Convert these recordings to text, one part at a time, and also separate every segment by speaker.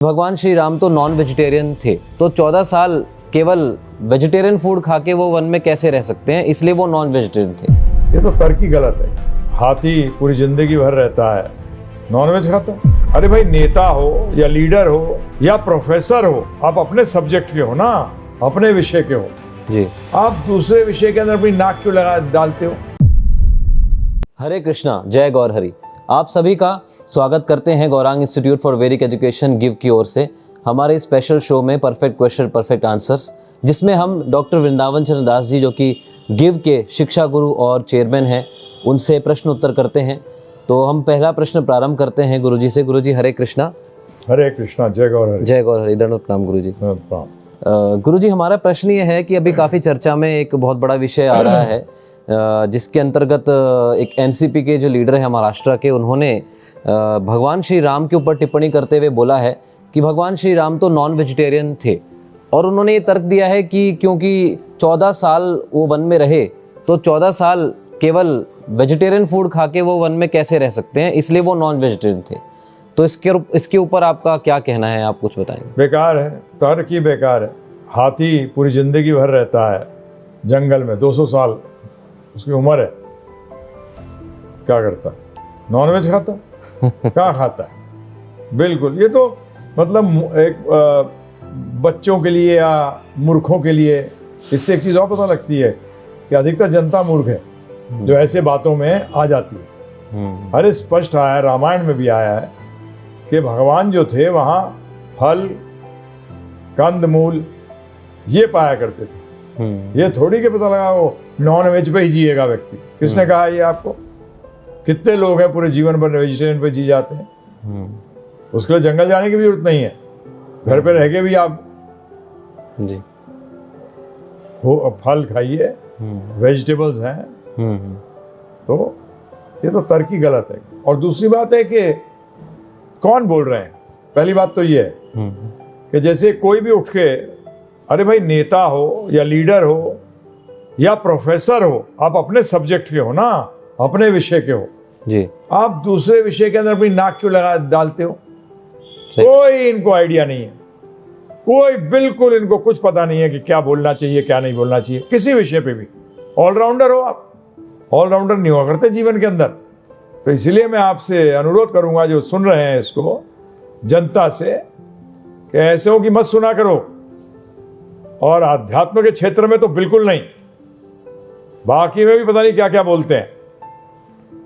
Speaker 1: भगवान श्री राम तो non vegetarian थे, तो 14 साल केवल वेजिटेरियन फूड खा के वो वन में कैसे रह सकते हैं, इसलिए वो नॉन वेजिटेरियन थे।
Speaker 2: ये तो तर्क ही गलत है। हाथी पूरी जिंदगी भर रहता है, नॉनवेज खाता है। अरे भाई, नेता हो या लीडर हो या प्रोफेसर हो, आप अपने सब्जेक्ट के हो ना, अपने विषय के हो
Speaker 1: जी।
Speaker 2: आप दूसरे विषय के अंदर अपनी नाक क्यों लगा डालते हो?
Speaker 1: हरे कृष्णा, जय गौर हरि। आप सभी का स्वागत करते हैं गौरांग इंस्टीट्यूट फॉर वैदिक एजुकेशन गिव की ओर से हमारे स्पेशल शो में परफेक्ट क्वेश्चन परफेक्ट आंसर्स, जिसमें हम डॉक्टर वृंदावन चंद्र दास जी, जो कि गिव के शिक्षा गुरु और चेयरमैन हैं, उनसे प्रश्न उत्तर करते हैं। तो हम पहला प्रश्न प्रारंभ करते हैं गुरुजी से। गुरुजी हरे कृष्णा।
Speaker 2: हरे कृष्णा, जय गौर हरि।
Speaker 1: जय गौर हरि। दंडवत प्रणाम गुरुजी।
Speaker 2: प्रणाम।
Speaker 1: गुरुजी, हमारा प्रश्न ये है कि अभी काफ़ी चर्चा में एक बहुत बड़ा विषय आ रहा है, जिसके अंतर्गत एक एनसीपी के जो लीडर हैं महाराष्ट्र के, उन्होंने भगवान श्री राम के ऊपर टिप्पणी करते हुए बोला है कि भगवान श्री राम तो नॉन वेजिटेरियन थे, और उन्होंने ये तर्क दिया है कि क्योंकि 14 साल वो वन में रहे, तो 14 साल केवल वेजिटेरियन फूड खा के वो वन में कैसे रह सकते हैं, इसलिए वो नॉन वेजिटेरियन थे। तो इसके ऊपर आपका क्या कहना है, आप कुछ बताएंगे?
Speaker 2: बेकार है, तर्क ही बेकार है। हाथी पूरी जिंदगी भर रहता है जंगल में, 200 साल उसकी उम्र है, क्या करता? नॉनवेज खाता? क्या खाता है? बिल्कुल। ये तो मतलब एक बच्चों के लिए या मूर्खों के लिए, इससे एक चीज़ और पता लगती है कि अधिकतर जनता मूर्ख है जो ऐसे बातों में आ जाती है। अरे स्पष्ट आया है, रामायण में भी आया है कि भगवान जो थे वहाँ फल, कंद मूल ये पाया करते थे। ये थोड़ी के पता लगा वो नॉन वेज पे ही जिएगा व्यक्ति। किसने कहा ये आपको? कितने लोग हैं पूरे जीवन भर वेजिटेरियन पे जी जाते हैं। उसके लिए जंगल जाने की भी जरूरत नहीं है, घर पे रह के भी आप
Speaker 1: जी
Speaker 2: फल खाइए, वेजिटेबल्स हैं। तो ये तो तर्क ही गलत है। और दूसरी बात है कि कौन बोल रहे हैं। पहली बात तो ये है कि जैसे कोई भी उठ के, अरे भाई, नेता हो या लीडर हो या प्रोफेसर हो, आप अपने सब्जेक्ट के हो ना, अपने विषय के हो
Speaker 1: जी,
Speaker 2: आप दूसरे विषय के अंदर अपनी नाक क्यों लगा डालते हो? कोई इनको आइडिया नहीं है, कोई बिल्कुल इनको कुछ पता नहीं है कि क्या बोलना चाहिए क्या नहीं बोलना चाहिए किसी विषय पे भी। ऑलराउंडर हो आप, ऑलराउंडर नहीं हुआ करते जीवन के अंदर। तो इसलिए मैं आपसे अनुरोध करूंगा, जो सुन रहे हैं इसको, जनता से, कि ऐसे हो कि मत सुना करो। और आध्यात्म के क्षेत्र में तो बिल्कुल नहीं, बाकी में भी पता नहीं क्या क्या बोलते हैं।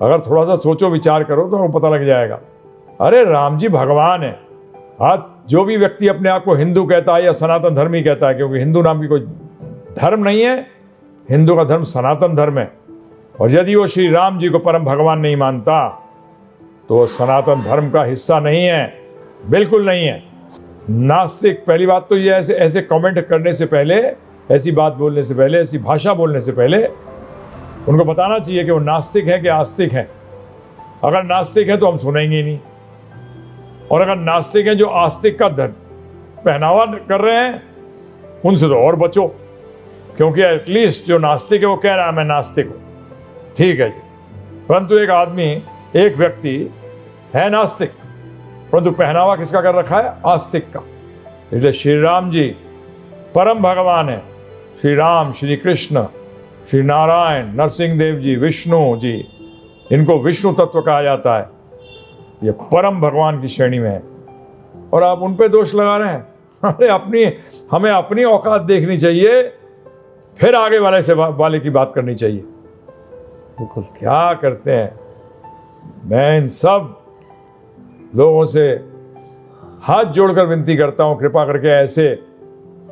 Speaker 2: अगर थोड़ा सा सोचो विचार करो तो पता लग जाएगा। अरे राम जी भगवान है। आज जो भी व्यक्ति अपने आप को हिंदू कहता है या सनातन धर्म ही कहता है, क्योंकि हिंदू नाम की कोई धर्म नहीं है, हिंदू का धर्म सनातन धर्म है। और यदि वो श्री राम जी को परम भगवान नहीं मानता तो वो सनातन धर्म का हिस्सा नहीं है, बिल्कुल नहीं है। नास्तिक, पहली बात तो ये, ऐसे कमेंट करने से पहले, ऐसी बात बोलने से पहले, ऐसी भाषा बोलने से पहले उनको बताना चाहिए कि वो नास्तिक है कि आस्तिक है। अगर नास्तिक है तो हम सुनेंगे ही नहीं, और अगर नास्तिक है जो आस्तिक का पहनावा कर रहे हैं, उनसे तो और बचो। क्योंकि एटलीस्ट जो नास्तिक है वो कह रहा है मैं नास्तिक हूं, ठीक है जी। परंतु एक आदमी, एक व्यक्ति है नास्तिक, परंतु पहनावा किसका कर रखा है? आस्तिक का। इसलिए श्री राम जी परम भगवान है। श्री राम, श्री कृष्ण, श्री नारायण, नरसिंह देव जी, विष्णु जी, इनको विष्णु तत्व कहा जाता है। ये परम भगवान की श्रेणी में है, और आप उन पे दोष लगा रहे हैं। अरे हमें अपनी औकात देखनी चाहिए, फिर आगे वाले की बात करनी चाहिए।
Speaker 1: बिल्कुल।
Speaker 2: क्या करते हैं? मैं इन सब लोगों से हाथ जोड़कर विनती करता हूं, कृपा करके ऐसे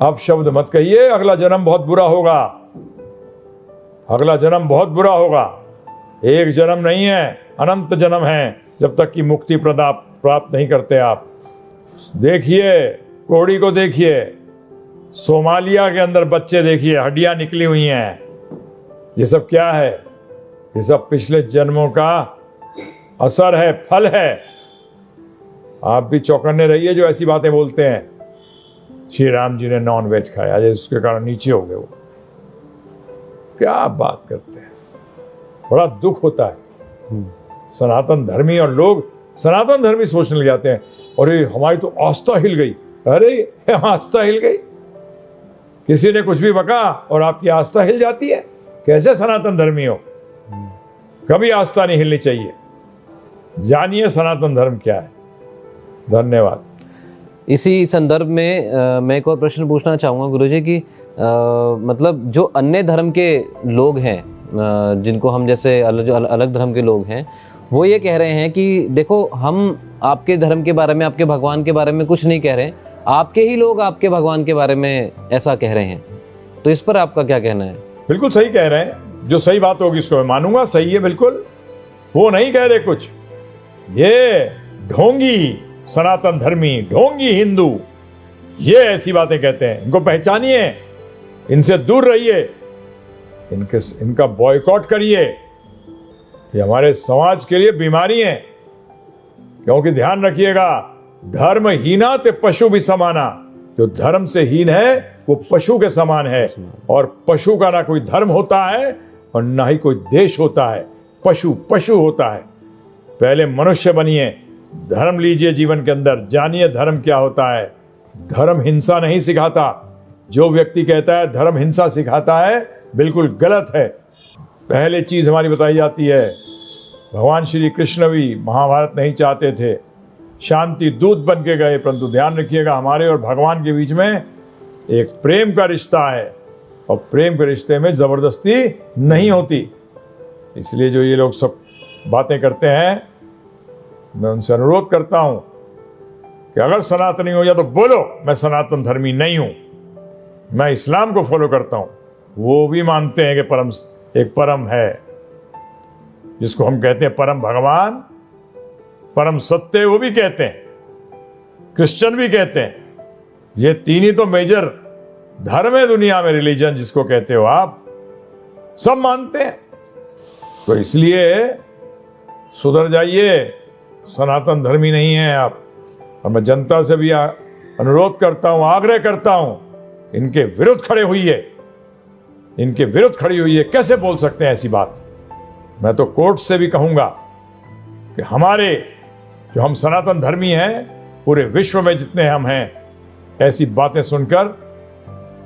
Speaker 2: अब शब्द मत कहिए। अगला जन्म बहुत बुरा होगा, अगला जन्म बहुत बुरा होगा। एक जन्म नहीं है, अनंत जन्म है, जब तक कि मुक्ति प्राप्त नहीं करते आप। देखिए कोड़ी को, देखिए सोमालिया के अंदर बच्चे, देखिए हड्डियां निकली हुई हैं। ये सब क्या है? ये सब पिछले जन्मों का असर है, फल है। आप भी चौकन्ने रहिए जो ऐसी बातें बोलते हैं। श्री राम जी ने नॉन वेज खाया, जिसके कारण नीचे हो गए वो। क्या बात करते हैं, बड़ा दुख होता है। सनातन धर्मी और लोग सनातन धर्मी सोचने लग जाते हैं, अरे हमारी तो आस्था हिल गई। अरे आस्था हिल गई, किसी ने कुछ भी बका और आपकी आस्था हिल जाती है? कैसे सनातन धर्मी हो? कभी आस्था नहीं हिलनी चाहिए। जानिए सनातन धर्म क्या है। धन्यवाद।
Speaker 1: इसी संदर्भ में मैं एक और प्रश्न पूछना चाहूँगा गुरुजी कि मतलब जो अन्य धर्म के लोग हैं, जिनको हम जैसे जो अलग धर्म के लोग हैं, वो ये कह रहे हैं कि देखो हम आपके धर्म के बारे में, आपके भगवान के बारे में कुछ नहीं कह रहे, आपके ही लोग आपके भगवान के बारे में ऐसा कह रहे हैं। तो इस पर आपका क्या कहना है?
Speaker 2: बिल्कुल सही कह रहे हैं, जो सही बात होगी इसको मैं मानूंगा, सही है बिल्कुल। वो नहीं कह रहे कुछ, ये ढोंगी सनातन धर्मी, ढोंगी हिंदू, ये ऐसी बातें कहते हैं। इनको पहचानिए, इनसे दूर रहिए, इनका बॉयकॉट करिए। ये हमारे समाज के लिए बीमारी है। क्योंकि ध्यान रखिएगा, धर्म हीना ते पशु भी समाना। जो धर्म से हीन है वो पशु के समान है, और पशु का ना कोई धर्म होता है और ना ही कोई देश होता है। पशु पशु होता है। पहले मनुष्य बनिए, धर्म लीजिए जीवन के अंदर, जानिए धर्म क्या होता है। धर्म हिंसा नहीं सिखाता। जो व्यक्ति कहता है धर्म हिंसा सिखाता है, बिल्कुल गलत है। पहले चीज हमारी बताई जाती है, भगवान श्री कृष्ण भी महाभारत नहीं चाहते थे, शांति दूत बन के गए, परंतु ध्यान रखिएगा हमारे और भगवान के बीच में एक प्रेम का रिश्ता है, और प्रेम के रिश्ते में जबरदस्ती नहीं होती। इसलिए जो ये लोग सब बातें करते हैं, मैं उनसे अनुरोध करता हूं कि अगर सनातनी हो या तो बोलो मैं सनातन धर्मी नहीं हूं, मैं इस्लाम को फॉलो करता हूं। वो भी मानते हैं कि एक परम है, जिसको हम कहते हैं परम भगवान, परम सत्य, वो भी कहते हैं, क्रिश्चियन भी कहते हैं। ये तीन ही तो मेजर धर्म है दुनिया में, रिलीजन जिसको कहते हो आप, सब मानते हैं। तो इसलिए सुधर जाइए, सनातन धर्मी नहीं है आप। और मैं जनता से भी अनुरोध करता हूं, आग्रह करता हूं, इनके विरुद्ध खड़े हुइए, इनके विरुद्ध खड़ी हुई है। कैसे बोल सकते हैं ऐसी बात? मैं तो कोर्ट से भी कहूंगा कि हमारे जो हम सनातन धर्मी हैं, पूरे विश्व में जितने हम हैं, ऐसी बातें सुनकर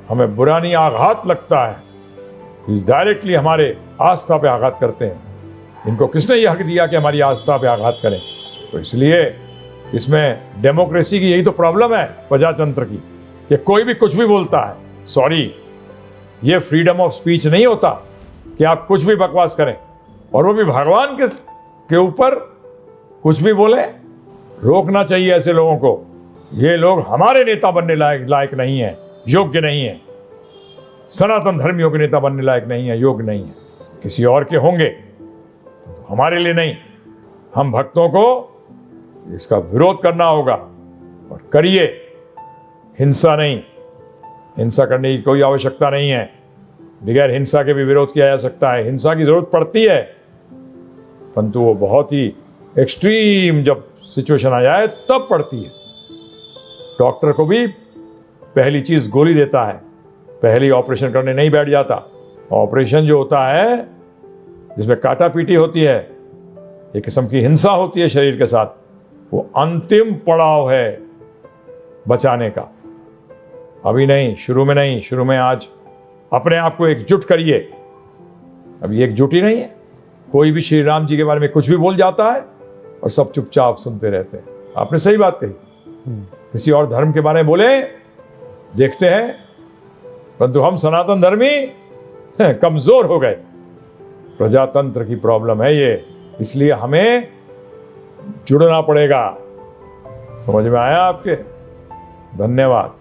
Speaker 2: हमें बुरा नहीं आघात लगता है। डायरेक्टली हमारे आस्था पे आघात करते हैं। इनको किसने यह हक दिया कि हमारी आस्था पे आघात करें? तो इसलिए इसमें डेमोक्रेसी की यही तो प्रॉब्लम है, प्रजातंत्र की, कि कोई भी कुछ भी बोलता है। सॉरी, ये फ्रीडम ऑफ स्पीच नहीं होता कि आप कुछ भी बकवास करें, और वो भी भगवान के ऊपर कुछ भी बोले। रोकना चाहिए ऐसे लोगों को। ये लोग हमारे नेता बनने लायक नहीं है, योग्य नहीं है। सनातन धर्मियों के नेता बनने लायक नहीं है, योग्य नहीं है। किसी और के होंगे, तो हमारे लिए नहीं। हम भक्तों को इसका विरोध करना होगा, और करिए, हिंसा नहीं। हिंसा करने की कोई आवश्यकता नहीं है। बगैर हिंसा के भी विरोध किया जा सकता है। हिंसा की जरूरत पड़ती है, परंतु वो बहुत ही एक्सट्रीम जब सिचुएशन आ जाए तब पड़ती है। डॉक्टर को भी पहली चीज गोली देता है, पहली ऑपरेशन करने नहीं बैठ जाता। ऑपरेशन जो होता है, जिसमें काटा पीटी होती है, एक किस्म की हिंसा होती है शरीर के साथ, वो अंतिम पड़ाव है बचाने का। अभी नहीं, शुरू में नहीं। शुरू में आज अपने आप को एकजुट करिए। अभी एकजुट ही नहीं है। कोई भी श्री राम जी के बारे में कुछ भी बोल जाता है और सब चुपचाप सुनते रहते हैं। आपने सही बात कही। किसी और धर्म के बारे में बोले, देखते हैं, परंतु हम सनातन धर्मी कमजोर हो गए। प्रजातंत्र की प्रॉब्लम है ये, इसलिए हमें जुड़ना पड़ेगा। समझ में आया आपके? धन्यवाद।